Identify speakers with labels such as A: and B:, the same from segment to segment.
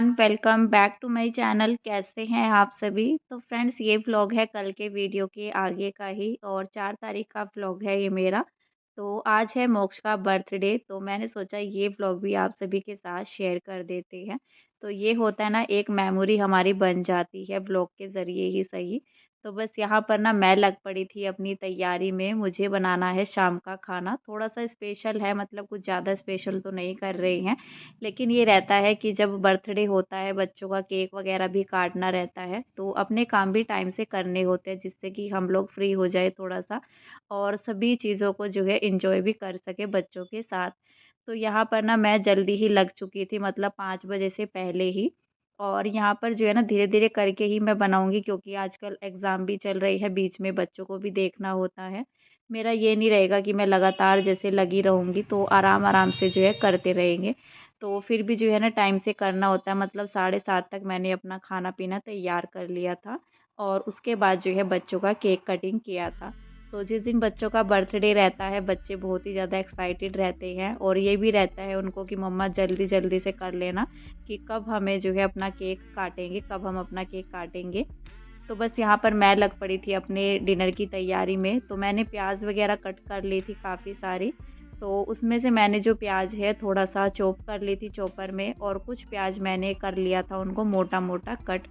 A: Everyone, welcome back to my channel. कैसे हैं आप सभी? तो फ्रेंड्स, ये व्लॉग है कल के वीडियो के आगे का ही और 4 तारीख का व्लॉग है ये मेरा। तो आज है मोक्ष का बर्थडे, तो मैंने सोचा ये व्लॉग भी आप सभी के साथ शेयर कर देते हैं। तो ये होता है ना, एक मेमोरी हमारी बन जाती है व्लॉग के ज़रिए ही सही। तो बस यहाँ पर ना मैं लग पड़ी थी अपनी तैयारी में। मुझे बनाना है शाम का खाना, थोड़ा-सा स्पेशल है, मतलब कुछ ज़्यादा स्पेशल तो नहीं कर रहे हैं। लेकिन ये रहता है कि जब बर्थडे होता है, बच्चों का केक वगैरह भी काटना रहता है, तो अपने काम भी टाइम से करने होते हैं, जिससे कि हम लोग फ्री हो जाए थोड़ा-सा और सभी चीज़ों को जो है एन्जॉय भी कर सकें बच्चों के साथ। तो यहाँ पर ना मैं जल्दी ही लग चुकी थी, मतलब 5 बजे से पहले ही। और यहाँ पर जो है ना धीरे-धीरे करके ही मैं बनाऊँगी, क्योंकि आजकल एग्ज़ाम भी चल रही है, बीच में बच्चों को भी देखना होता है। मेरा ये नहीं रहेगा कि मैं लगातार जैसे लगी रहूँगी, तो आराम-आराम से जो है करते रहेंगे। तो फिर भी जो है ना टाइम से करना होता है, मतलब 7:30 तक मैंने अपना खाना-पीना तैयार कर लिया था और उसके बाद जो है बच्चों का केक कटिंग किया था। तो जिस दिन बच्चों का बर्थडे रहता है, बच्चे बहुत ही ज़्यादा एक्साइटेड रहते हैं और ये भी रहता है उनको कि मम्मा जल्दी-जल्दी से कर लेना कि कब हमें जो है अपना केक काटेंगे, कब हम अपना केक काटेंगे। तो बस यहाँ पर मैं लग पड़ी थी अपने डिनर की तैयारी में। तो मैंने प्याज़ वग़ैरह कट कर ली थी काफ़ी सारी। तो उसमें से मैंने जो प्याज़ है थोड़ा-सा चॉप कर ली थी चॉपर में, और कुछ प्याज़ मैंने कर लिया था उनको मोटा-मोटा कट,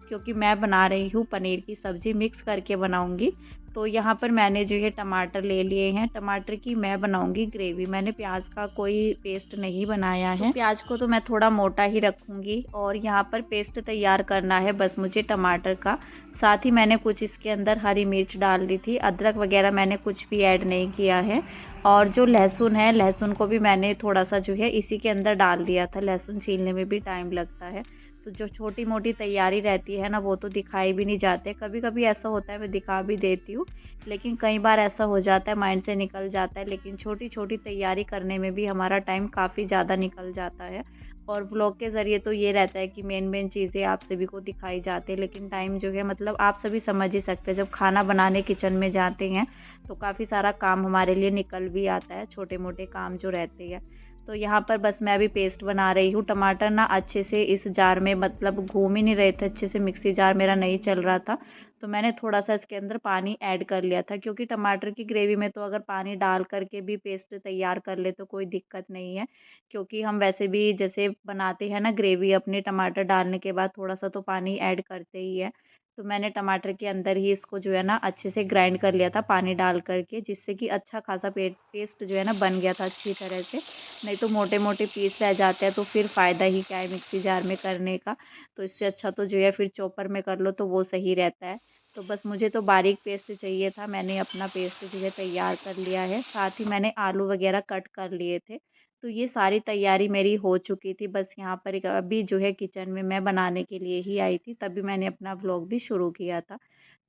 A: क्योंकि मैं बना रही हूँ पनीर की सब्ज़ी, मिक्स करके बनाऊँगी। तो यहाँ पर मैंने जो है टमाटर ले लिए हैं। टमाटर की मैं बनाऊँगी ग्रेवी, मैंने प्याज़ का कोई पेस्ट नहीं बनाया है। तो प्याज़ को तो मैं थोड़ा मोटा ही रखूँगी और यहाँ पर पेस्ट तैयार करना है बस मुझे टमाटर का। साथ ही मैंने कुछ इसके अंदर हरी मिर्च डाल दी थी, अदरक वगैरह मैंने कुछ भी ऐड नहीं किया है। और जो लहसुन है, लहसुन को भी मैंने थोड़ा-सा जो है इसी के अंदर डाल दिया था, लहसुन छीलने में भी टाइम लगता है। तो जो छोटी-मोटी तैयारी रहती है ना, वो तो दिखाई भी नहीं जाते। कभी-कभी ऐसा होता है मैं दिखा भी देती हूँ, लेकिन कई बार ऐसा हो जाता है माइंड से निकल जाता है। लेकिन छोटी-छोटी तैयारी करने में भी हमारा टाइम काफ़ी ज़्यादा निकल जाता है। और व्लॉग के ज़रिए तो ये रहता है कि मेन-मेन चीज़ें आप सभी को दिखाई जाती है, लेकिन टाइम जो है मतलब आप सभी समझ ही सकते हैं, जब खाना बनाने किचन में जाते हैं, तो काफ़ी सारा काम हमारे लिए निकल भी आता है, छोटे-मोटे काम जो रहते हैं। तो यहाँ पर बस मैं अभी पेस्ट बना रही हूँ। टमाटर ना अच्छे से इस जार में मतलब घूम ही नहीं रहे थे अच्छे से, मिक्सी जार मेरा नहीं चल रहा था। तो मैंने थोड़ा-सा इसके अंदर पानी ऐड कर लिया था, क्योंकि टमाटर की ग्रेवी में तो अगर पानी डाल कर के भी पेस्ट तैयार कर ले तो कोई दिक्कत नहीं है। क्योंकि हम वैसे भी जैसे बनाते हैं ना ग्रेवी, अपने टमाटर डालने के बाद थोड़ा-सा तो पानी ऐड करते ही हैं। तो मैंने टमाटर के अंदर ही इसको जो है ना अच्छे से ग्राइंड कर लिया था पानी डाल कर के, जिससे कि अच्छा खासा पेस्ट जो है ना बन गया था अच्छी तरह से। नहीं तो मोटे-मोटे पीस रह जाते हैं तो फिर फ़ायदा ही क्या है मिक्सी जार में करने का। तो इससे अच्छा तो जो है फिर चॉपर में कर लो तो वो सही रहता है। तो बस मुझे तो बारीक पेस्ट चाहिए था, मैंने अपना पेस्ट जो है तैयार कर लिया है। साथ ही मैंने आलू वग़ैरह कट कर लिए थे। तो ये सारी तैयारी मेरी हो चुकी थी, बस यहाँ पर एक अभी जो है किचन में मैं बनाने के लिए ही आई थी, तभी मैंने अपना व्लॉग भी शुरू किया था।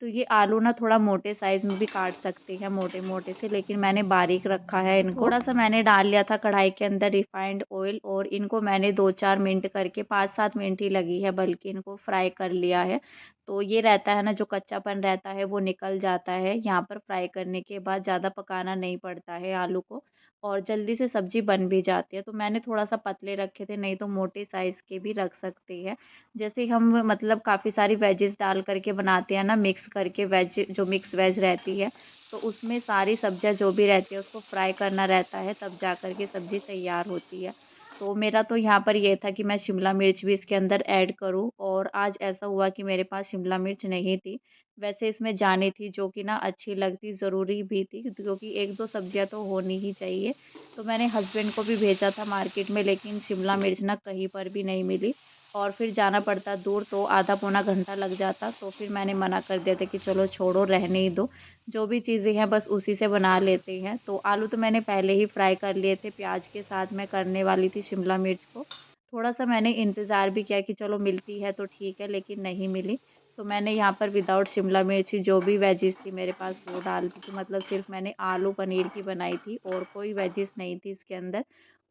A: तो ये आलू ना थोड़ा मोटे साइज़ में भी काट सकते हैं, मोटे-मोटे से, लेकिन मैंने बारीक रखा है इनको। थोड़ा-सा मैंने डाल लिया था कढ़ाई के अंदर रिफाइंड ऑयल, और इनको मैंने 2-4 मिनट करके 5-7 मिनट ही लगी है बल्कि इनको फ्राई कर लिया है। तो ये रहता है ना, जो कच्चापन रहता है वो निकल जाता है यहाँ पर फ्राई करने के बाद, ज़्यादा पकाना नहीं पड़ता है आलू को और जल्दी से सब्ज़ी बन भी जाती है। तो मैंने थोड़ा-सा पतले रखे थे, नहीं तो मोटे साइज़ के भी रख सकते हैं। जैसे हम मतलब काफ़ी सारी वेजेस डाल कर के बनाते हैं ना, मिक्स करके वेज, जो मिक्स वेज रहती है, तो उसमें सारी सब्जियां जो भी रहती है उसको फ्राई करना रहता है, तब जा कर के सब्ज़ी तैयार होती है। तो मेरा तो यहाँ पर ये था कि मैं शिमला मिर्च भी इसके अंदर ऐड करूँ, और आज ऐसा हुआ कि मेरे पास शिमला मिर्च नहीं थी। वैसे इसमें जानी थी, जो कि ना अच्छी लगती, ज़रूरी भी थी, क्योंकि 1-2 सब्जियां तो होनी ही चाहिए। तो मैंने हस्बैंड को भी भेजा था मार्केट में, लेकिन शिमला मिर्च ना कहीं पर भी नहीं मिली, और फिर जाना पड़ता दूर, तो आधा पौना घंटा लग जाता। तो फिर मैंने मना कर दिया था कि चलो छोड़ो, रहने ही दो, जो भी चीज़ें हैं बस उसी से बना लेते हैं। तो आलू तो मैंने पहले ही फ्राई कर लिए थे, प्याज के साथ मैं करने वाली थी शिमला मिर्च को। थोड़ा-सा मैंने इंतज़ार भी किया कि चलो मिलती है तो ठीक है, लेकिन नहीं मिली। तो मैंने यहाँ पर विदाउट शिमला मिर्च जो भी वेजिस थी मेरे पास वो डाल दी थी, मतलब सिर्फ मैंने आलू पनीर की बनाई थी और कोई वेजिस नहीं थी इसके अंदर।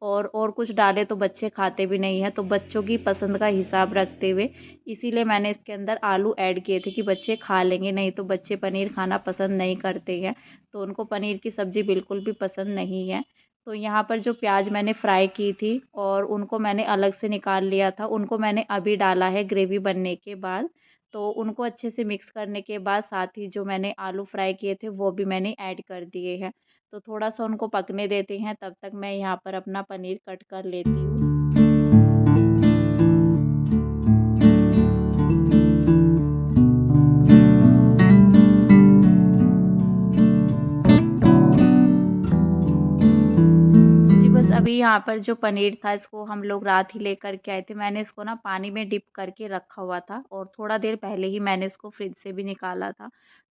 A: और कुछ डाले तो बच्चे खाते भी नहीं हैं, तो बच्चों की पसंद का हिसाब रखते हुए इसीलिए मैंने इसके अंदर आलू ऐड किए थे कि बच्चे खा लेंगे, नहीं तो बच्चे पनीर खाना पसंद नहीं करते हैं। तो उनको पनीर की सब्ज़ी बिल्कुल भी पसंद नहीं है। तो यहाँ पर जो प्याज़ मैंने फ्राई की थी और उनको मैंने अलग से निकाल लिया था, उनको मैंने अभी डाला है ग्रेवी बनने के बाद। तो उनको अच्छे से मिक्स करने के बाद साथ ही जो मैंने आलू फ्राई किए थे वो भी मैंने ऐड कर दिए हैं। तो थोड़ा-सा उनको पकने देते हैं, तब तक मैं यहाँ पर अपना पनीर कट कर लेती हूँ। जी, बस अभी यहाँ पर जो पनीर था इसको हम लोग रात ही लेकर के आए थे। मैंने इसको ना पानी में डिप करके रखा हुआ था और थोड़ा देर पहले ही मैंने इसको फ्रिज से भी निकाला था।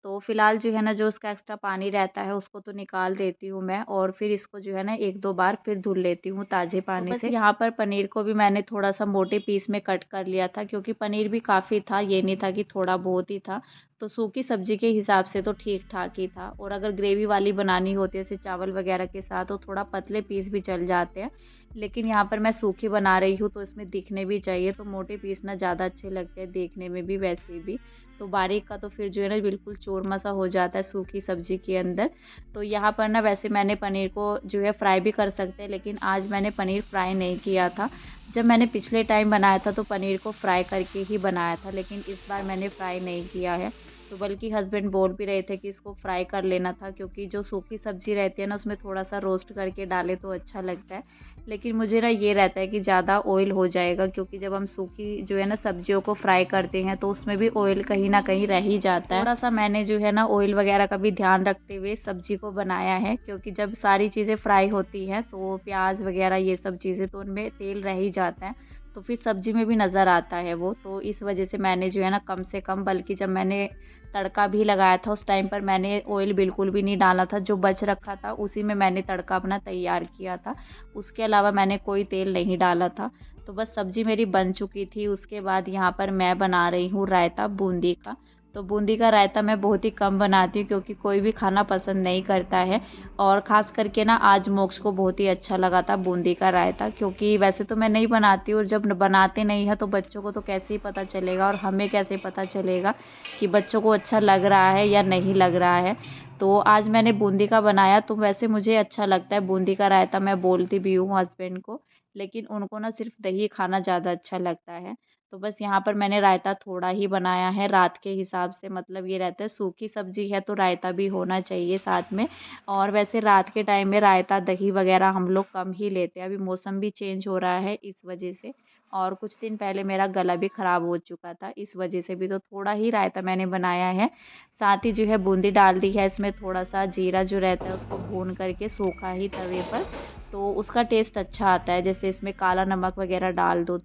A: तो फ़िलहाल जो है ना जो उसका एक्स्ट्रा पानी रहता है उसको तो निकाल देती हूँ मैं और फिर इसको जो है ना 1-2 बार फिर धुल लेती हूँ ताज़े पानी से। यहाँ पर पनीर को भी मैंने थोड़ा-सा मोटे पीस में कट कर लिया था क्योंकि पनीर भी काफ़ी था, ये नहीं था कि थोड़ा बहुत ही था। तो सूखी सब्ज़ी के हिसाब से तो ठीक-ठाक ही था और अगर ग्रेवी वाली बनानी होती है जैसे चावल वग़ैरह के साथ तो थोड़ा पतले पीस भी चल जाते हैं। लेकिन यहाँ पर मैं सूखी बना रही हूँ तो इसमें दिखने भी चाहिए तो मोटे पीस ना ज़्यादा अच्छे लगते हैं देखने में भी वैसे भी। तो बारीक का तो फिर जो है ना बिल्कुल चूरमा-सा हो जाता है सूखी सब्ज़ी के अंदर। तो यहाँ पर ना वैसे मैंने पनीर को जो है फ्राई भी कर सकते हैं लेकिन आज मैंने पनीर फ्राई नहीं किया था। जब मैंने पिछले टाइम बनाया था तो पनीर को फ्राई करके ही बनाया था लेकिन इस बार मैंने फ्राई नहीं किया है। तो बल्कि हस्बैंड बोल भी रहे थे कि इसको फ्राई कर लेना था क्योंकि जो सूखी सब्ज़ी रहती है ना उसमें थोड़ा-सा रोस्ट करके डालें तो अच्छा लगता है। लेकिन मुझे ना ये रहता है कि ज़्यादा ऑयल हो जाएगा क्योंकि जब हम सूखी जो है ना सब्जियों को फ्राई करते हैं तो उसमें भी ऑयल कहीं न कहीं रह ही जाता है। थोड़ा-सा मैंने जो है ना ऑयल वगैरह का भी ध्यान रखते हुए सब्ज़ी को बनाया है क्योंकि जब सारी चीज़ें फ्राई होती हैं तो प्याज़ वगैरह ये सब चीज़ें तो उनमें तेल रह ही जाता है। तो फिर सब्ज़ी में भी नज़र आता है वो, तो इस वज़ह से मैंने जो है ना कम से कम बल्कि जब मैंने तड़का भी लगाया था उस टाइम पर मैंने ऑयल बिल्कुल भी नहीं डाला था, जो बच रखा था उसी में मैंने तड़का अपना तैयार किया था। उसके अलावा मैंने कोई तेल नहीं डाला था। तो बस सब्ज़ी मेरी बन चुकी थी, उसके बाद यहाँ पर मैं बना रही हूँ रायता बूंदी का। तो बूंदी का रायता मैं बहुत ही कम बनाती हूँ क्योंकि कोई भी खाना पसंद नहीं करता है और ख़ास करके ना आज मोक्ष को बहुत ही अच्छा लगा था बूंदी का रायता क्योंकि वैसे तो मैं नहीं बनाती हूँ और जब बनाते नहीं हैं तो बच्चों को तो कैसे ही पता चलेगा और हमें कैसे पता चलेगा कि बच्चों को अच्छा लग रहा है या नहीं लग रहा है। तो आज मैंने बूंदी का बनाया तो वैसे मुझे अच्छा लगता है बूंदी का रायता, मैं बोलती भी हूँ हस्बैंड को, लेकिन उनको ना सिर्फ़ दही खाना ज़्यादा अच्छा लगता है। तो बस यहाँ पर मैंने रायता थोड़ा ही बनाया है रात के हिसाब से, मतलब ये रहता है सूखी सब्ज़ी है तो रायता भी होना चाहिए साथ में। और वैसे रात के टाइम में रायता दही वग़ैरह हम लोग कम ही लेते हैं, अभी मौसम भी चेंज हो रहा है इस वजह से और कुछ दिन पहले मेरा गला भी ख़राब हो चुका था, इस वजह से भी तो थोड़ा ही रायता मैंने बनाया है। साथ ही जो है बूंदी डाल दी है इसमें, थोड़ा-सा जीरा जो रहता है उसको भून करके सूखा ही तवे पर, तो उसका टेस्ट अच्छा आता है। जैसे इसमें काला नमक वग़ैरह डाल दो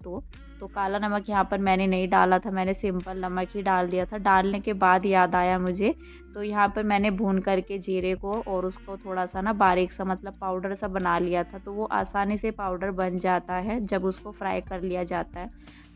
A: तो काला नमक यहाँ पर मैंने नहीं डाला था, मैंने सिंपल नमक ही डाल दिया था। डालने के बाद याद आया मुझे, तो यहाँ पर मैंने भून करके जीरे को और उसको थोड़ा-सा ना बारीक सा मतलब पाउडर सा बना लिया था, तो वो आसानी से पाउडर बन जाता है जब उसको फ्राई कर लिया जाता है।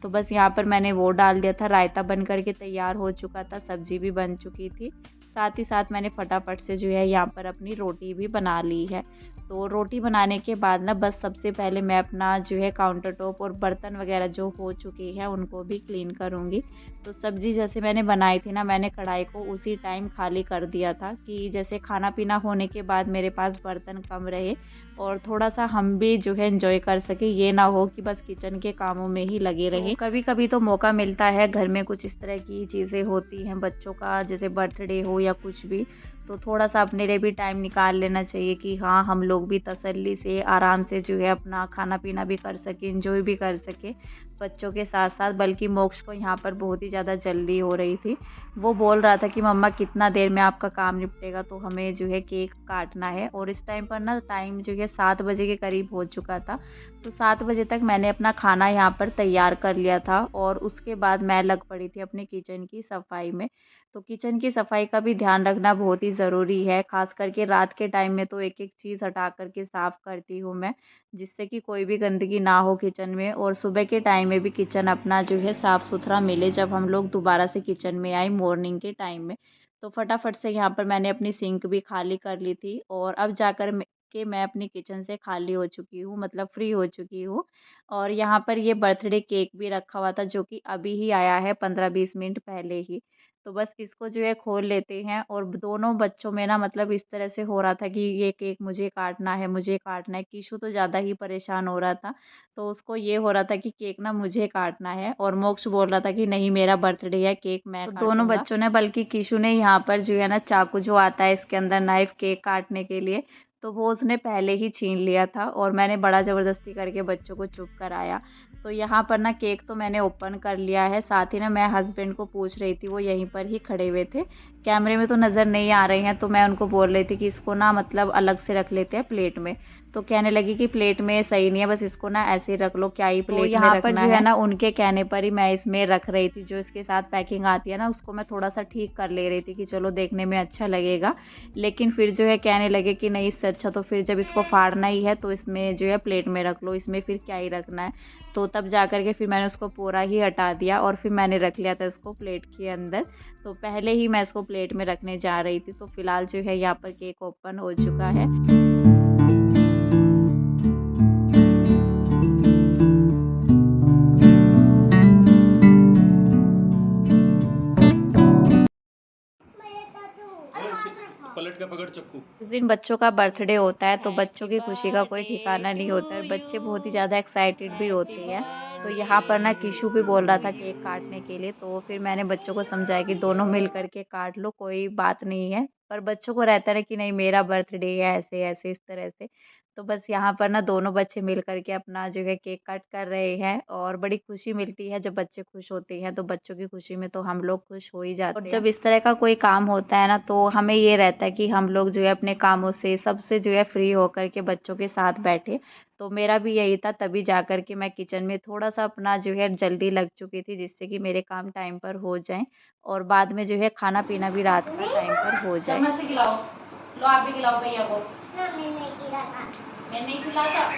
A: तो बस यहाँ पर मैंने वो डाल दिया था, रायता बन कर के तैयार हो चुका था, सब्ज़ी भी बन चुकी थी। साथ ही साथ मैंने फटाफट से जो है यहाँ पर अपनी रोटी भी बना ली है। तो रोटी बनाने के बाद ना बस सबसे पहले मैं अपना जो है काउंटर टॉप और बर्तन वगैरह जो हो चुके हैं उनको भी क्लीन करूँगी। तो सब्ज़ी जैसे मैंने बनाई थी ना, मैंने कढ़ाई को उसी टाइम खाली कर दिया था कि जैसे खाना-पीना होने के बाद मेरे पास बर्तन कम रहे और थोड़ा-सा हम भी जो है एन्जॉय कर सकें, ये ना हो कि बस किचन के कामों में ही लगे रहें। कभी-कभी तो मौका मिलता है, घर में कुछ इस तरह की चीज़ें होती हैं, बच्चों का जैसे बर्थडे हो या कुछ भी, तो थोड़ा-सा अपने लिए भी टाइम निकाल लेना चाहिए कि हाँ, हम लोग भी तसल्ली से, आराम से जो है अपना खाना-पीना भी कर सकें, एन्जॉय भी कर सकें, बच्चों के साथ-साथ। बल्कि मोक्ष को यहाँ पर बहुत ही ज़्यादा जल्दी हो रही थी। वो बोल रहा था कि मम्मा कितना देर में आपका काम निपटेगा, तो हमें जो है केक काटना है और इस टाइम पर ना टाइम जो है 7 बजे के करीब हो चुका था। तो 7 बजे तक मैंने अपना खाना यहाँ पर तैयार कर लिया था और उसके बाद मैं लग पड़ी थी अपने किचन की सफाई में। तो किचन की सफाई का भी ध्यान रखना बहुत ही ज़रूरी है, ख़ास करके रात के टाइम में तो एक-एक चीज़ हटा कर के साफ़ करती हूँ मैं, जिससे कि कोई भी गंदगी ना हो किचन में और सुबह के टाइम में भी किचन अपना जो है साफ़-सुथरा मिले जब हम लोग दोबारा से किचन में आए मॉर्निंग के टाइम में। तो फटाफट से यहाँ पर मैंने अपनी सिंक भी खाली कर ली थी और अब जाकर मैं अपनी किचन से खाली हो चुकी हूँ, मतलब फ्री हो चुकी हूँ। और यहाँ पर ये बर्थडे केक भी रखा हुआ था जो कि अभी ही आया है 15-20 मिनट पहले ही। तो बस इसको जो है खोल लेते हैं और दोनों बच्चों में ना मतलब इस तरह से हो रहा था कि ये केक मुझे काटना है, मुझे काटना है। कीशु तो ज़्यादा ही परेशान हो रहा था, तो उसको ये हो रहा था कि केक ना मुझे काटना है और मोक्ष बोल रहा था कि नहीं मेरा बर्थडे है, केक मैं काटूँगा। तो दोनों बच्चों ने बल्कि कीशु ने यहाँ पर जो है ना चाकू जो आता है इसके अंदर नाइफ़ केक काटने के लिए, तो वो उसने पहले ही छीन लिया था और मैंने बड़ा ज़बरदस्ती करके बच्चों को चुप कराया। तो यहाँ पर ना केक तो मैंने ओपन कर लिया है, साथ ही ना मैं हस्बैंड को पूछ रही थी, वो यहीं पर ही खड़े हुए थे। कैमरे में तो नज़र नहीं आ रहे हैं, तो मैं उनको बोल रही थी कि इसको ना मतलब अलग से रख लेते हैं प्लेट में। तो कहने लगी कि प्लेट में सही नहीं है, बस इसको ना ऐसे ही रख लो, क्या ही प्लेट में रखना है। यहाँ पर जो है ना उनके कहने पर ही मैं इसमें रख रही थी, जो इसके साथ पैकिंग आती है ना उसको मैं थोड़ा-सा ठीक कर ले रही थी कि चलो देखने में अच्छा लगेगा। लेकिन फिर जो है कहने लगे कि नहीं इससे अच्छा तो फिर जब इसको फाड़ना ही है तो इसमें जो है प्लेट में रख लो, इसमें फिर क्या ही रखना है। तो तब जा कर के फिर मैंने उसको पूरा ही हटा दिया और फिर मैंने रख लिया था इसको प्लेट के अंदर। तो पहले ही मैं इसको प्लेट में रखने जा रही थी। तो फिलहाल जो है यहाँ पर केक ओपन हो चुका है।
B: पलट का पकड़ चक्कू।
A: इस दिन बच्चों का बर्थडे होता है तो बच्चों की खुशी का कोई ठिकाना नहीं होता है। बच्चे बहुत ही ज़्यादा एक्साइटेड भी होते हैं। तो यहाँ पर ना कीशु भी बोल रहा था केक काटने के लिए, तो फिर मैंने बच्चों को समझाया कि दोनों मिल कर के काट लो, कोई बात नहीं है। पर बच्चों को रहता है ना कि नहीं मेरा बर्थडे है, ऐसे-ऐसे इस तरह से। तो बस यहाँ पर ना दोनों बच्चे मिल कर के अपना जो है केक कट कर रहे हैं और बड़ी खुशी मिलती है जब बच्चे खुश होते हैं, तो बच्चों की खुशी में तो हम लोग खुश हो ही जाते हैं। और जब इस तरह का कोई काम होता है ना तो हमें ये रहता है कि हम लोग जो है अपने कामों से सबसे जो है फ्री होकर के बच्चों के साथ बैठे। तो मेरा भी यही था, तभी जा कर के मैं किचन में थोड़ा-सा अपना जो है जल्दी लग चुकी थी जिससे कि मेरे काम टाइम पर हो जाएँ और बाद में जो है खाना-पीना भी रात का टाइम पर हो जाए। चम्मच से खिलाओ। लो आप भी खिलाओ भैया को। ना मैं नहीं खिलाता।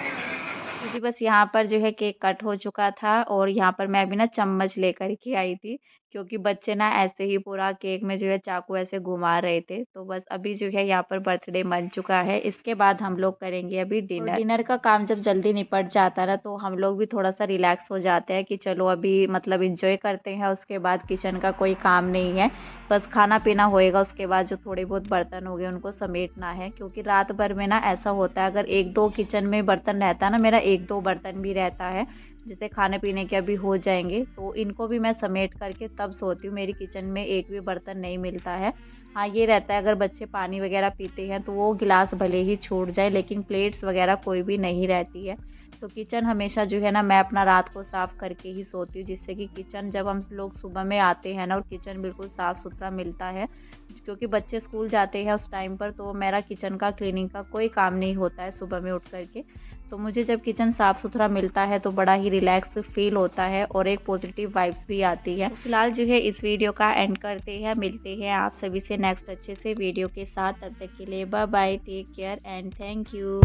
A: तो जी बस यहाँ पर जो है केक कट हो चुका था और यहाँ पर मैं भी ना चम्मच लेकर के आई थी, क्योंकि बच्चे ना ऐसे ही पूरा केक में जो है चाकू ऐसे घुमा रहे थे। तो बस अभी जो है यहाँ पर बर्थडे बन चुका है, इसके बाद हम लोग करेंगे अभी डिनर। डिनर का काम जब जल्दी निपट जाता है ना तो हम लोग भी थोड़ा-सा रिलैक्स हो जाते हैं कि चलो अभी मतलब एन्जॉय करते हैं, उसके बाद किचन का कोई काम नहीं है। बस खाना-पीना होएगा, उसके बाद जो थोड़े बहुत बर्तन हो गए उनको समेटना है, क्योंकि रात भर में ना ऐसा होता है अगर 1-2 किचन में बर्तन रहता है ना, मेरा 1-2 बर्तन भी रहता है, जैसे खाने-पीने के अभी हो जाएँगे, तो इनको भी मैं समेट करके तब सोती हूँ। मेरी किचन में एक भी बर्तन नहीं मिलता है। हाँ, ये रहता है अगर बच्चे पानी वगैरह पीते हैं तो वो गिलास भले ही छूट जाए, लेकिन प्लेट्स वगैरह कोई भी नहीं रहती है। तो किचन हमेशा जो है ना मैं अपना रात को साफ़ करके ही सोती हूँ, जिससे कि किचन जब हम लोग सुबह में आते हैं ना और किचन बिल्कुल साफ़-सुथरा मिलता है, क्योंकि बच्चे स्कूल जाते हैं उस टाइम पर, तो मेरा किचन का क्लीनिंग का कोई काम नहीं होता है सुबह में उठ कर के। तो मुझे जब किचन साफ़-सुथरा मिलता है तो बड़ा ही रिलैक्स फ़ील होता है और एक पॉजिटिव वाइब्स भी आती है। तो फिलहाल जो है इस वीडियो का एंड करते हैं, मिलते हैं आप सभी से नेक्स्ट अच्छे से वीडियो के साथ। तब तक के लिए bye bye, take care and thank you.